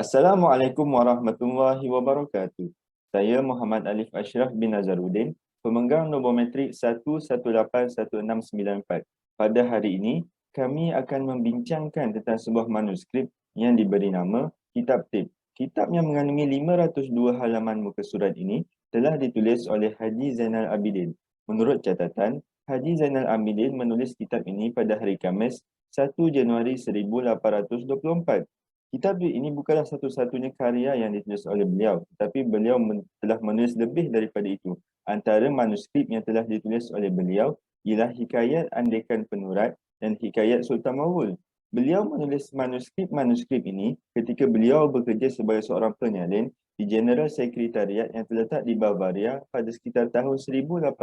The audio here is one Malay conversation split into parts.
Assalamualaikum warahmatullahi wabarakatuh. Saya Muhammad Alif Ashraf bin Nazaruddin, pemegang nombor metrik 11816994. Pada hari ini, kami akan membincangkan tentang sebuah manuskrip yang diberi nama Kitab Tib. Kitab yang mengandungi 502 halaman muka surat ini telah ditulis oleh Haji Zainal Abidin. Menurut catatan, Haji Zainal Abidin menulis kitab ini pada hari Khamis 1 Januari 1824. Kitab ini bukanlah satu-satunya karya yang ditulis oleh beliau, tetapi beliau telah menulis lebih daripada itu. Antara manuskrip yang telah ditulis oleh beliau ialah Hikayat Andekan Penurat dan Hikayat Sultan Maul. Beliau menulis manuskrip ini ketika beliau bekerja sebagai seorang penyalin di General Sekretariat yang terletak di Bavaria pada sekitar tahun 1820.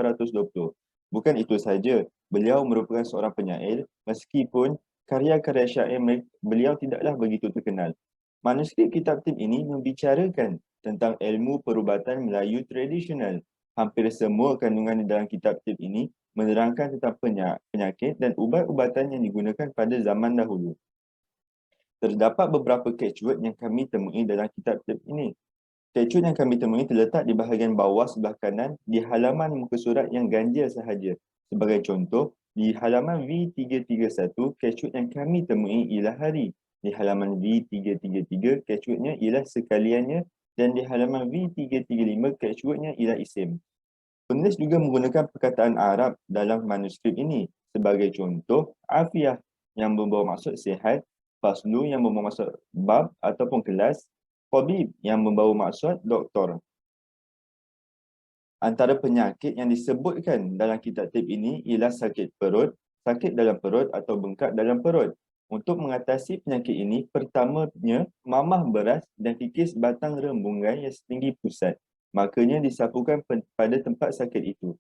Bukan itu sahaja, beliau merupakan seorang penyair meskipun karya-karya syair beliau tidaklah begitu terkenal. Manuskrip kitab Tib ini membicarakan tentang ilmu perubatan Melayu tradisional. Hampir semua kandungan di dalam kitab Tib ini menerangkan tentang penyakit dan ubat-ubatan yang digunakan pada zaman dahulu. Terdapat beberapa catchword yang kami temui dalam kitab Tib ini. Catchword yang kami temui terletak di bahagian bawah sebelah kanan di halaman muka surat yang ganjil sahaja. Sebagai contoh, di halaman V331, catchword yang kami temui ialah hari. Di halaman V333, catchwordnya ialah sekaliannya. Dan di halaman V335, catchwordnya ialah isim. Penulis juga menggunakan perkataan Arab dalam manuskrip ini. Sebagai contoh, afiah yang membawa maksud sihat, faslu yang membawa maksud bab ataupun kelas, tabib yang membawa maksud doktor. Antara penyakit yang disebutkan dalam kitab Tib ini ialah sakit perut, sakit dalam perut atau bengkak dalam perut. Untuk mengatasi penyakit ini, pertamanya mamah beras dan kikis batang rembunggai yang setinggi pusat. Makanya disapukan pada tempat sakit itu.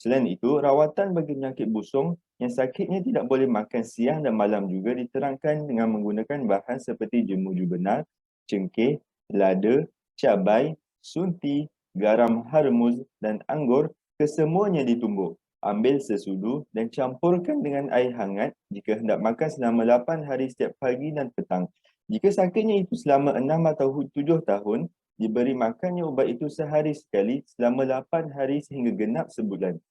Selain itu, rawatan bagi penyakit busung yang sakitnya tidak boleh makan siang dan malam juga diterangkan dengan menggunakan bahan seperti jemuju benar, cengkeh, lada, cabai, sunti, garam harmuz dan anggur, kesemuanya ditumbuk. Ambil sesudu dan campurkan dengan air hangat jika hendak makan selama 8 hari setiap pagi dan petang. Jika sakitnya itu selama 6 atau 7 tahun, diberi makannya ubat itu sehari sekali selama 8 hari sehingga genap sebulan.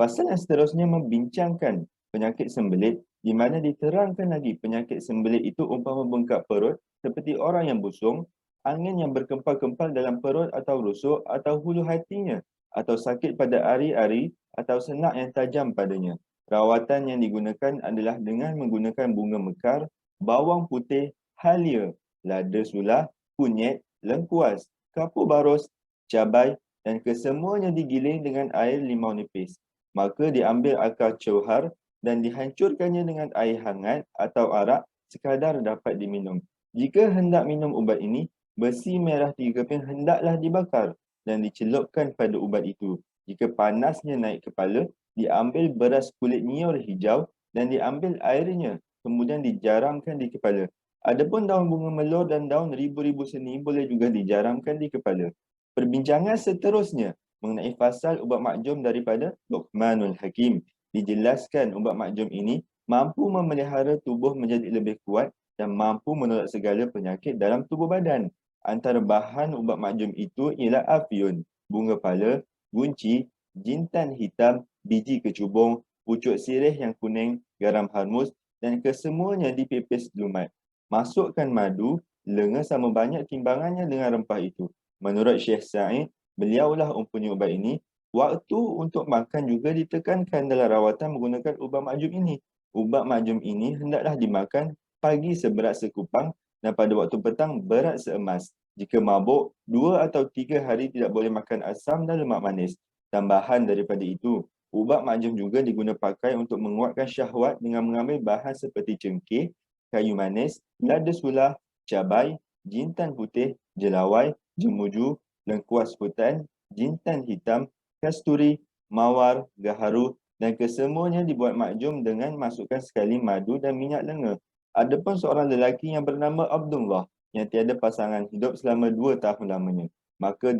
Pasal yang seterusnya membincangkan penyakit sembelit, di mana diterangkan lagi penyakit sembelit itu umpama bengkak perut seperti orang yang busung, angin yang berkempal-kempal dalam perut atau rusuk atau hulu hatinya, atau sakit pada ari-ari atau senak yang tajam padanya. Rawatan yang digunakan adalah dengan menggunakan bunga mekar, bawang putih, halia, lada sulah, kunyit, lengkuas, kapur barus, cabai dan kesemuanya digiling dengan air limau nipis. Maka diambil akar cauhar dan dihancurkannya dengan air hangat atau arak sekadar dapat diminum. Jika hendak minum ubat ini, besi merah 3 keping hendaklah dibakar dan dicelupkan pada ubat itu. Jika panasnya naik kepala, diambil beras kulit nyiur hijau dan diambil airnya, kemudian dijaramkan di kepala. Adapun daun bunga melur dan daun ribu-ribu seni boleh juga dijaramkan di kepala. Perbincangan seterusnya mengenai fasal ubat makjum daripada Luqmanul Hakim. Dijelaskan ubat makjum ini mampu memelihara tubuh menjadi lebih kuat dan mampu menolak segala penyakit dalam tubuh badan. Antara bahan ubat makjum itu ialah afiun, bunga pala, gunci, jintan hitam, biji kecubung, pucuk sirih yang kuning, garam harmus dan kesemuanya dipepes lumat. Masukkan madu, lenga sama banyak timbangannya dengan rempah itu. Menurut Syekh Sa'id, beliaulah mempunyai ubat ini. Waktu untuk makan juga ditekankan dalam rawatan menggunakan ubat makjum ini. Ubat makjum ini hendaklah dimakan pagi seberat sekupang dan pada waktu petang berat seemas. Jika mabuk, 2 atau 3 hari tidak boleh makan asam dan lemak manis. Tambahan daripada itu, ubat makjum juga diguna pakai untuk menguatkan syahwat dengan mengambil bahan seperti cengkeh, kayu manis, lada sulah, cabai, jintan putih, jelawai, jemuju, lengkuas hutan, jintan hitam, kasturi, mawar, gaharu dan kesemuanya dibuat makjum dengan masukkan sekali madu dan minyak lenga. Adapun seorang lelaki yang bernama Abdullah yang tiada pasangan hidup selama 2 tahun lamanya, maka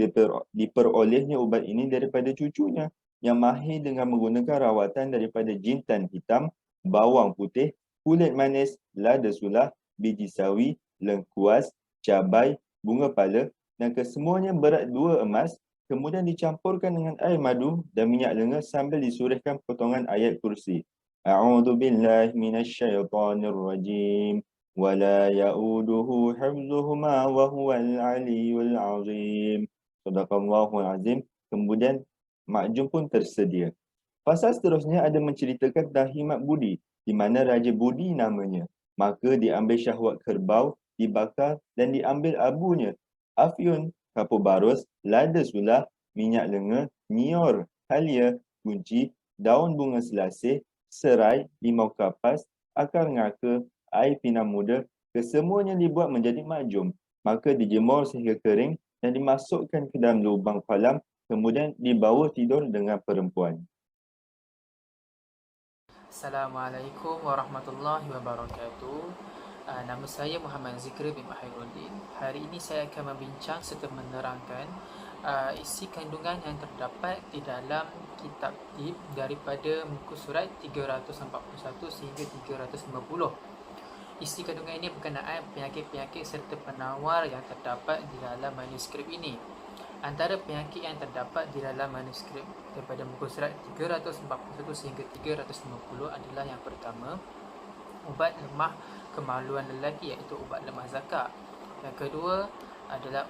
diperolehnya ubat ini daripada cucunya yang mahir dengan menggunakan rawatan daripada jintan hitam, bawang putih, kulit manis, lada sulah, biji sawi, lengkuas, cabai, bunga pala dan kesemuanya berat 2 emas, kemudian dicampurkan dengan air madu dan minyak lenga sambil disorehkan potongan ayat kursi. A'udzu billahi minasyaitonir rajim. Wala ya'uduhu hifdzuhuma wa huwal aliyyul azim. Sadaqallahul azim. Kemudian makjum pun tersedia. Pasal seterusnya ada menceritakan tentang Himat Budi, di mana Raja Budi namanya. Maka diambil syahwat kerbau, dibakar dan diambil abunya. Afyun, kapur barus, lada sulah, minyak lenga, nyior, halia, kunci, daun bunga selasih, serai, limau kapas, akar ngaka, air pinang muda, kesemuanya dibuat menjadi makjum. Maka dijemur sehingga kering dan dimasukkan ke dalam lubang kolam, kemudian dibawa tidur dengan perempuan. Assalamualaikum warahmatullahi wabarakatuh. Nama saya Muhammad Zikri bin Mahiruddin. Hari ini saya akan membincang serta menerangkan isi kandungan yang terdapat di dalam kitab tib daripada muka surat 341 sehingga 350. Isi kandungan ini berkenaan penyakit-penyakit serta penawar yang terdapat di dalam manuskrip ini. Antara penyakit yang terdapat di dalam manuskrip daripada muka surat 341 sehingga 350 adalah yang pertama, ubat lemah kemaluan lelaki iaitu ubat lemah zakak. Yang kedua adalah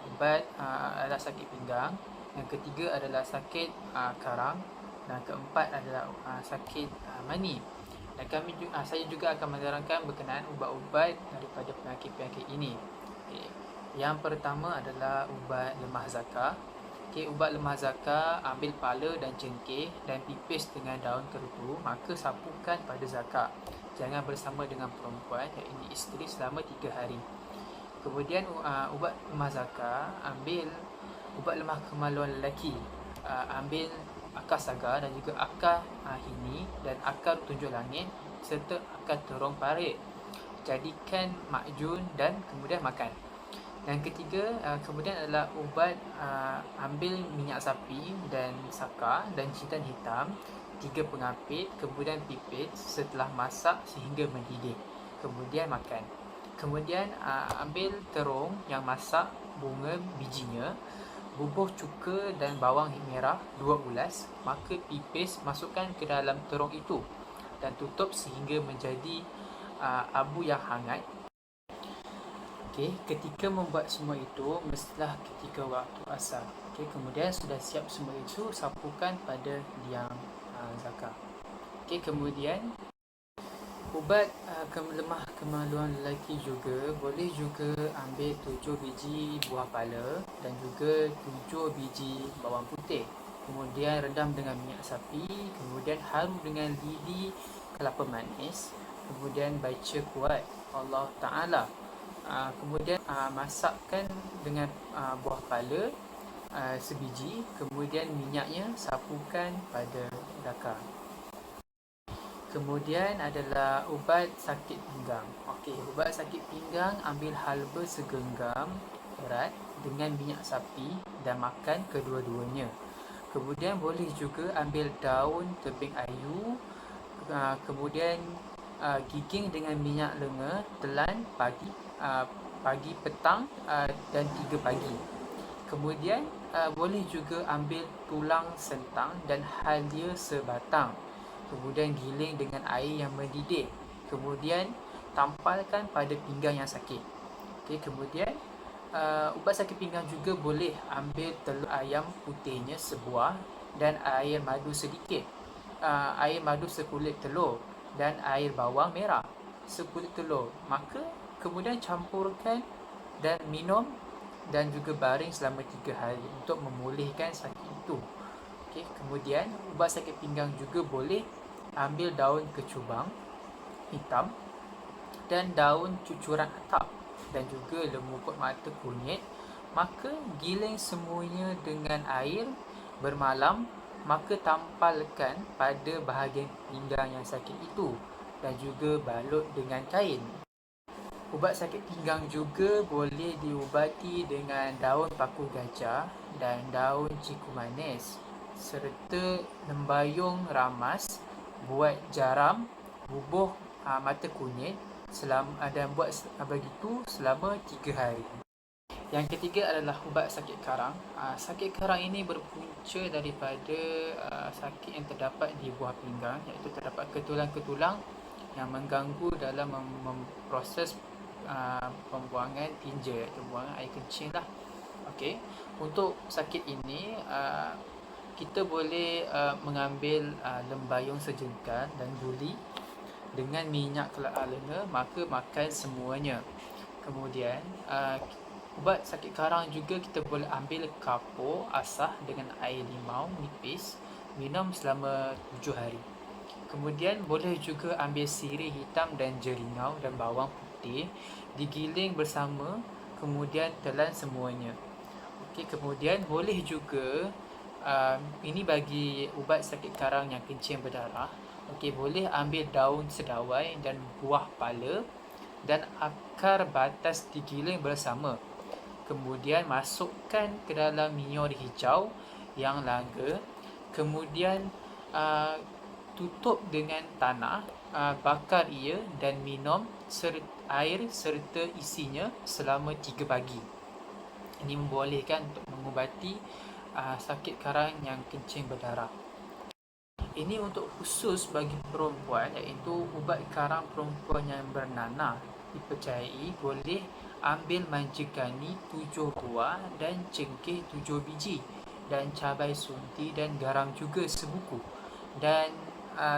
adalah sakit pinggang. Yang ketiga adalah sakit karang. Dan keempat adalah sakit mani. Dan saya juga akan menerangkan berkenaan ubat-ubat daripada penyakit-penyakit ini. Yang pertama adalah ubat lemah zakar. Ubat lemah zakar, ambil pala dan cengkeh dan pipis dengan daun kerutu, maka sapukan pada zakar. Jangan bersama dengan perempuan, iaitu isteri, selama 3 hari. Kemudian ubat lemah zakar, ambil ubat lemah kemaluan lelaki, ambil akar sagar dan juga akar hini dan akar tunjuk langit serta akar terong parit. Jadikan makjun dan kemudian makan. Yang ketiga kemudian adalah ubat ambil minyak sapi dan saka dan jintan hitam 3 pengapit, kemudian pipit setelah masak sehingga mendidih, kemudian makan. Kemudian ambil terong yang masak bunga bijinya, bubuh cuka dan bawang merah 2 ulas, maka pipis masukkan ke dalam terong itu dan tutup sehingga menjadi abu yang hangat. Ketika membuat semua itu, mestilah ketika waktu asar. Kemudian sudah siap semua itu, sapukan pada liang zakar. Kemudian ubat lemah kemaluan lelaki juga boleh juga ambil 7 biji buah pala dan juga 7 biji bawang putih. Kemudian redam dengan minyak sapi, kemudian haru dengan lidi kelapa manis, kemudian baca kuat Allah Ta'ala. Kemudian masakkan dengan buah pala sebiji, kemudian minyaknya sapukan pada zakar. Kemudian adalah ubat sakit pinggang. Ubat sakit pinggang, ambil halba segenggam erat dengan minyak sapi dan makan kedua-duanya. Kemudian boleh juga ambil daun tebing ayu, kemudian giging dengan minyak lenga, telan pagi petang dan 3 pagi. Kemudian boleh juga ambil tulang sentang dan halia sebatang, kemudian giling dengan air yang mendidih, kemudian tampalkan pada pinggang yang sakit. Kemudian ubat sakit pinggang juga boleh ambil telur ayam putihnya sebuah dan air madu sedikit, air madu sekulit telur dan air bawang merah sekulit telur, maka kemudian campurkan dan minum dan juga baring selama 3 hari untuk memulihkan sakit itu. Kemudian ubat sakit pinggang juga boleh ambil daun kecubang hitam dan daun cucuran atap dan juga lembu kot mata kunyit, maka giling semuanya dengan air bermalam, maka tampalkan pada bahagian pinggang yang sakit itu dan juga balut dengan kain. Ubat sakit pinggang juga boleh diubati dengan daun paku gajah dan daun ciku manis serta lembayung ramas, buat jaram, bubuh mata kunyit dan buat begitu selama 3 hari. Yang ketiga adalah ubat sakit karang. Sakit karang ini berpunca daripada sakit yang terdapat di buah pinggang, iaitu terdapat ketulang-ketulang yang mengganggu dalam memproses pembuangan tinja, iaitu buangan air kencing lah. Okey, untuk sakit ini kita boleh mengambil lembayung sejegal dan guli dengan minyak kelak lenga, maka makan semuanya. Kemudian ubat sakit karang juga kita boleh ambil kapur asah dengan air limau nipis, minum selama 7 hari. Kemudian boleh juga ambil sirih hitam dan jeringau dan bawang putih, digiling bersama, kemudian telan semuanya. Okey, kemudian boleh juga ini bagi ubat sakit karang yang kencing berdarah. Okey, boleh ambil daun sedawai dan buah pala dan akar batas digiling bersama. Kemudian masukkan ke dalam minyak hijau yang langka. Kemudian tutup dengan tanah, bakar ia dan minum air serta isinya selama 3 pagi. Ini membolehkan untuk mengubati sakit karang yang kencing berdarah. Ini untuk khusus bagi perempuan, iaitu ubat karang perempuan yang bernanah. Dipercayai boleh ambil manjegani 7 buah dan cengkeh 7 biji dan cabai sunti dan garam juga sebuku dan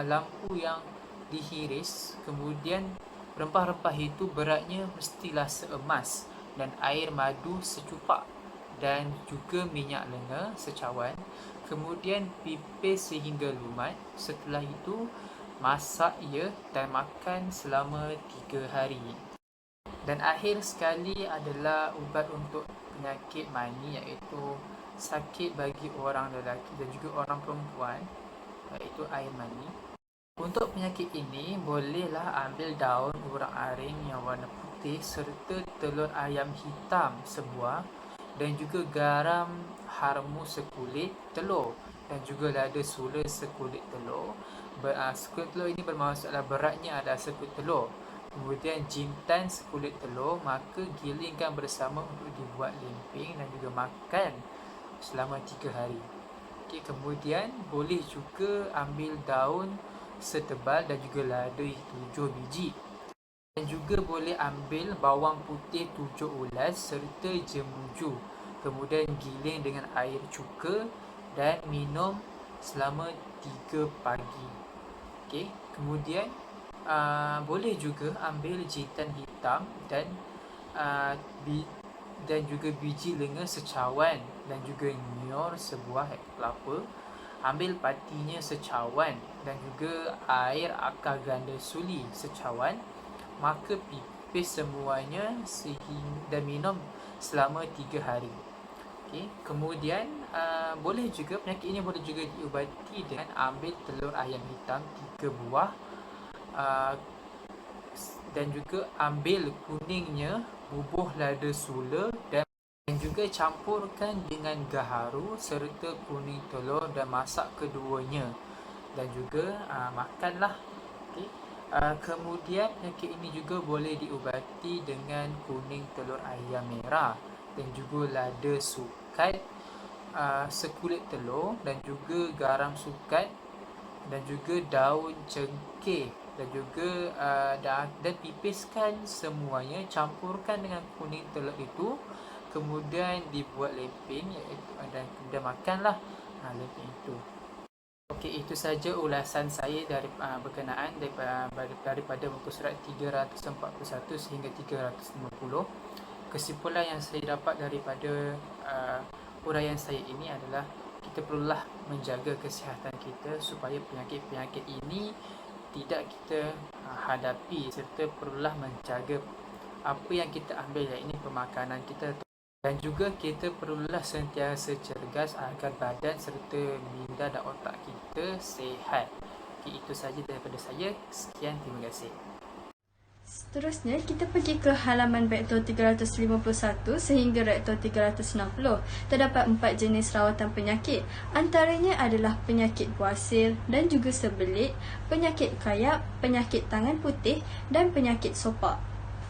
lampu yang dihiris. Kemudian rempah-rempah itu beratnya mestilah seemas dan air madu secupak dan juga minyak lenga secawan. Kemudian pipis sehingga lumat. Setelah itu masak ia dan makan selama 3 hari. Dan akhir sekali adalah ubat untuk penyakit mani, iaitu sakit bagi orang lelaki dan juga orang perempuan, iaitu air mani. Untuk penyakit ini bolehlah ambil daun urang-aring yang warna putih serta telur ayam hitam sebuah dan juga garam harmu sekulit telur dan juga lada sula sekulit telur. Sekulit telur ini bermaksudlah beratnya adalah sekulit telur. Kemudian jintan sekulit telur, maka gilingkan bersama untuk dibuat lemping dan juga makan selama 3 hari. Okay, kemudian boleh juga ambil daun setebal dan juga lada 7 biji. Dan juga boleh ambil bawang putih 7 ulas serta jemuju. Kemudian giling dengan air cuka dan minum selama 3 pagi. Okay. Kemudian boleh juga ambil jintan hitam dan juga biji lenga secawan dan juga nyor sebuah kelapa. Ambil patinya secawan dan juga air akar ganda suli secawan. Maka pipis semuanya dan minum selama 3 hari. Okay. Kemudian boleh juga penyakit ini boleh juga diubati dengan ambil telur ayam hitam 3 buah dan juga ambil kuningnya, bubuh lada sula dan juga campurkan dengan gaharu serta kuning telur dan masak keduanya dan juga makanlah. Okay. Kemudian penyakit ini juga boleh diubati dengan kuning telur ayam merah dan juga lada sukat sekulit telur dan juga garam sukat dan juga daun cengkeh dan juga dan pipiskan semuanya, campurkan dengan kuning telur itu, kemudian dibuat lemping dan kemudian makanlah lemping itu. Okey, itu saja ulasan saya dari berkenaan daripada muka surat 341 sehingga 350. Kesimpulan yang saya dapat daripada uraian saya ini adalah kita perlulah menjaga kesihatan kita supaya penyakit-penyakit ini tidak kita hadapi, serta perlulah menjaga apa yang kita ambil, iaitu pemakanan kita, dan juga kita perlulah sentiasa cergas agar badan serta minda dan otak kita sihat. Okay, itu sahaja daripada saya. Sekian, terima kasih. Seterusnya, kita pergi ke halaman rektor 351 sehingga rektor 360. Terdapat 4 jenis rawatan penyakit. Antaranya adalah penyakit buasir dan juga sebelit, penyakit kayap, penyakit tangan putih dan penyakit sopak.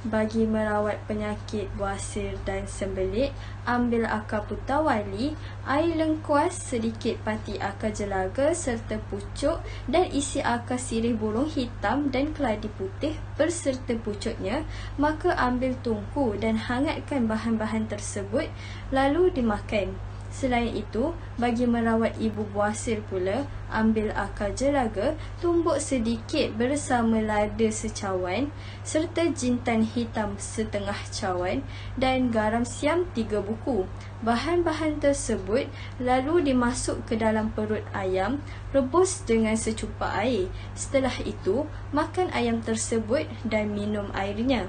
Bagi merawat penyakit buasir dan sembelit, ambil akar putawali, air lengkuas, sedikit pati akar jelaga serta pucuk dan isi akar sirih burung hitam dan keladi putih berserta pucuknya, maka ambil tungku dan hangatkan bahan-bahan tersebut lalu dimakan. Selain itu, bagi merawat ibu buasir pula, ambil akar jelaga, tumbuk sedikit bersama lada secawan, serta jintan hitam setengah cawan dan garam siam 3 buku. Bahan-bahan tersebut lalu dimasuk ke dalam perut ayam, rebus dengan secupa air. Setelah itu, makan ayam tersebut dan minum airnya.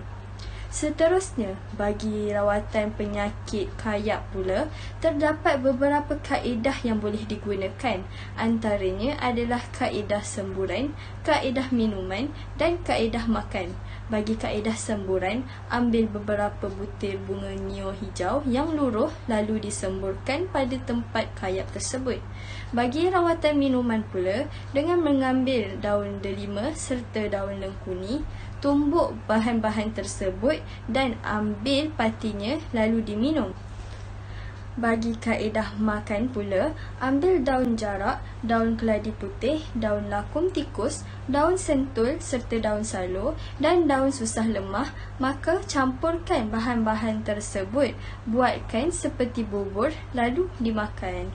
Seterusnya, bagi rawatan penyakit kayak pula, terdapat beberapa kaedah yang boleh digunakan. Antaranya adalah kaedah semburan, kaedah minuman dan kaedah makan. Bagi kaedah semburan, ambil beberapa butir bunga nio hijau yang luruh lalu disemburkan pada tempat kayak tersebut. Bagi rawatan minuman pula, dengan mengambil daun delima serta daun lengkuni, tumbuk bahan-bahan tersebut dan ambil patinya lalu diminum. Bagi kaedah makan pula, ambil daun jarak, daun keladi putih, daun lakum tikus, daun sentul serta daun salo dan daun susah lemah, maka campurkan bahan-bahan tersebut, buatkan seperti bubur lalu dimakan.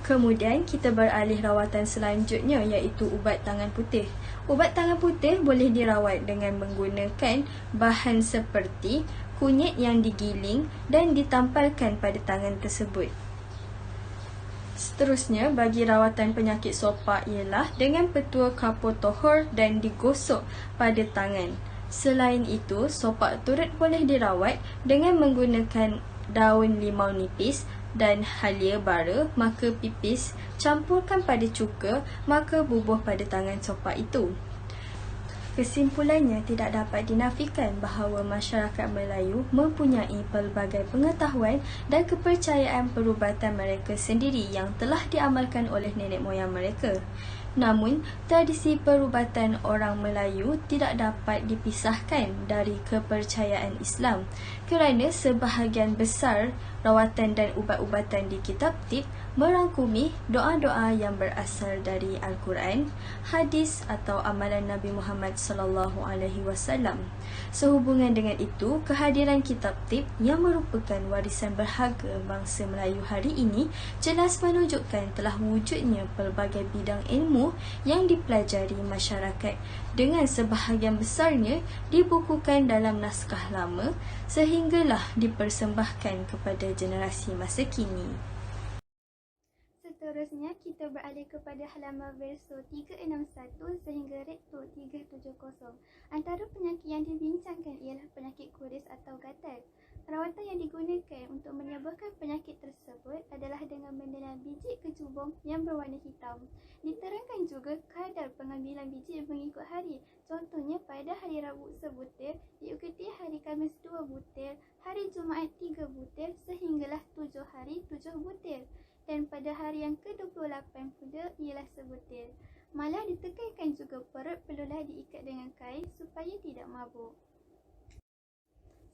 Kemudian kita beralih rawatan selanjutnya iaitu ubat tangan putih. Ubat tangan putih boleh dirawat dengan menggunakan bahan seperti kunyit yang digiling dan ditampalkan pada tangan tersebut. Seterusnya, bagi rawatan penyakit sopak ialah dengan petua kapur tohor dan digosok pada tangan. Selain itu, sopak turut boleh dirawat dengan menggunakan daun limau nipis dan halia bara, maka pipis, campurkan pada cuka, maka bubuh pada tangan sopak itu. Kesimpulannya, tidak dapat dinafikan bahawa masyarakat Melayu mempunyai pelbagai pengetahuan dan kepercayaan perubatan mereka sendiri yang telah diamalkan oleh nenek moyang mereka. Namun, tradisi perubatan orang Melayu tidak dapat dipisahkan dari kepercayaan Islam kerana sebahagian besar rawatan dan ubat-ubatan di kitab tib merangkumi doa-doa yang berasal dari Al-Quran, hadis atau amalan Nabi Muhammad SAW. Sehubungan dengan itu, kehadiran kitab tib yang merupakan warisan berharga bangsa Melayu hari ini jelas menunjukkan telah wujudnya pelbagai bidang ilmu yang dipelajari masyarakat dengan sebahagian besarnya dibukukan dalam naskah lama sehinggalah dipersembahkan kepada generasi masa kini. Seterusnya, kita beralih kepada halaman verso 361 sehingga rekto 370. Antara penyakit yang dibincangkan ialah penyakit kuris atau gatal. Rawatan yang digunakan untuk menyembuhkan penyakit tersebut adalah dengan menenang biji kecubung yang berwarna hitam. Diterangkan juga kadar pengambilan biji mengikut hari. Contohnya, pada hari Rabu sebutir, diikuti hari Khamis 2 butir, hari Jumaat 3 butir sehinggalah 7 hari 7 butir. Dan pada hari yang ke-28 pula ialah sebutir. Malah ditekankan juga perut perlulah diikat dengan kain supaya tidak mabuk.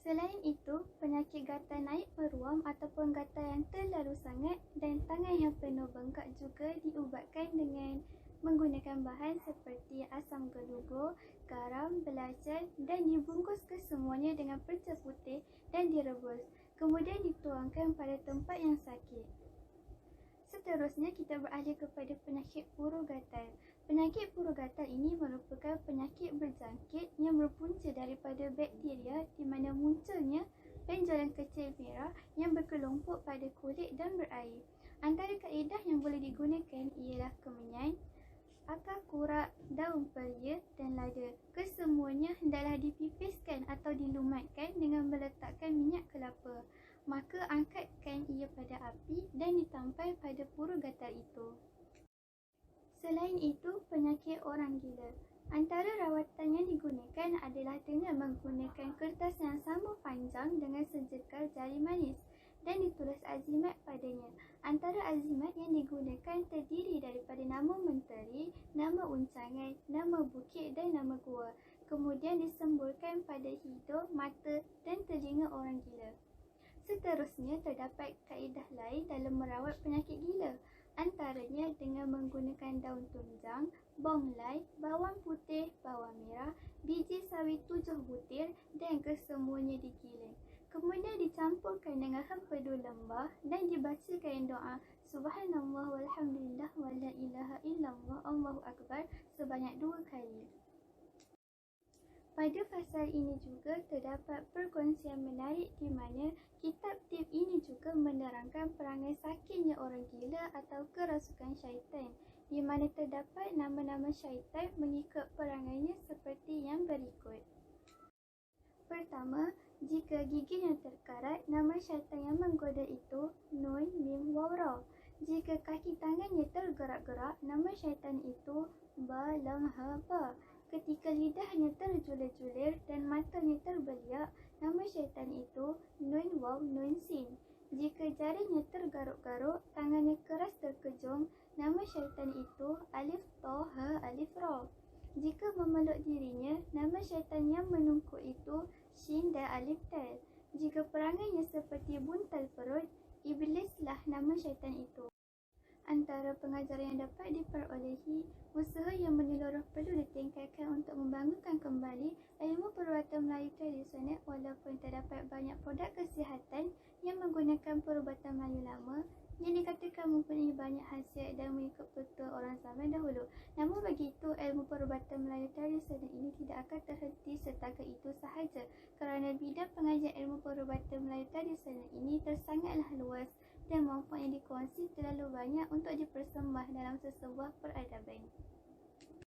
Selain itu, penyakit gatal naik meruam ataupun gatal yang terlalu sangat dan tangan yang penuh bengkak juga diubatkan dengan menggunakan bahan seperti asam gelugur, garam, belacan dan dibungkus kesemuanya dengan perca putih dan direbus. Kemudian dituangkan pada tempat yang sakit. Seterusnya, kita beralih kepada penyakit puru gatal. Penyakit puru gatal ini merupakan penyakit berjangkit yang berpunca daripada bakteria di mana munculnya benjolan kecil merah yang berkelompok pada kulit dan berair. Antara kaedah yang boleh digunakan ialah kemenyan, akar kurak, daun pelia dan lada. Kesemuanya hendaklah dipipiskan atau dilumatkan dengan meletakkan minyak kelapa. Maka angkatkan ia pada api dan ditampal pada puru gatal itu. Selain itu, penyakit orang gila. Antara rawatan yang digunakan adalah dengan menggunakan kertas yang sama panjang dengan sejekal jari manis dan ditulis azimat padanya. Antara azimat yang digunakan terdiri daripada nama menteri, nama uncangan, nama bukit dan nama gua. Kemudian disemburkan pada hidung, mata terdapat kaedah lain dalam merawat penyakit gila. Antaranya dengan menggunakan daun tunjang, bonglai, bawang putih, bawang merah, biji sawi 7 butir dan kesemuanya digiling. Kemudian dicampurkan dengan empedu lembah dan dibacakan doa Subhanallah walhamdulillah wa la ilaha illallah Allahu akbar sebanyak 2 kali. Pada fasal ini juga terdapat perkongsian menarik di mana kitab tip ini juga menerangkan perangai sakitnya orang gila atau kerasukan syaitan, di mana terdapat nama-nama syaitan mengikut perangainya seperti yang berikut. Pertama, jika giginya terkarat, nama syaitan yang menggoda itu Nun, Mim, Waw, Ra. Jika kaki tangannya tergerak-gerak, nama syaitan itu Ba, Lam, Ha, Ba. Ketika lidahnya terjulir-julir dan matanya terbeliak, nama syaitan itu Nun, Waw, Nun, Sin. Jika jarinya tergaruk-garuk, tangannya keras terkejung, nama syaitan itu Alif, Ta, Ha, Alif, Ra. Jika memeluk dirinya, nama syaitan yang menungkuk itu Shin dan Alif, Tal. Jika perangainya seperti buntal perut, iblislah nama syaitan itu. Antara pengajaran yang dapat diperolehi, usaha yang menyeluruh perlu ditingkatkan untuk membangunkan kembali ilmu perubatan Melayu tradisional walaupun terdapat banyak produk kesihatan yang menggunakan perubatan Melayu lama yang dikatakan mempunyai banyak khasiat dan mengikut petua orang zaman dahulu. Namun begitu, ilmu perubatan Melayu tradisional ini tidak akan terhenti setakat itu sahaja kerana bidang pengajian ilmu perubatan Melayu tradisional ini tersangatlah luas dan manfaat yang dikongsi terlalu banyak untuk dipersembah dalam sesebuah peradaban.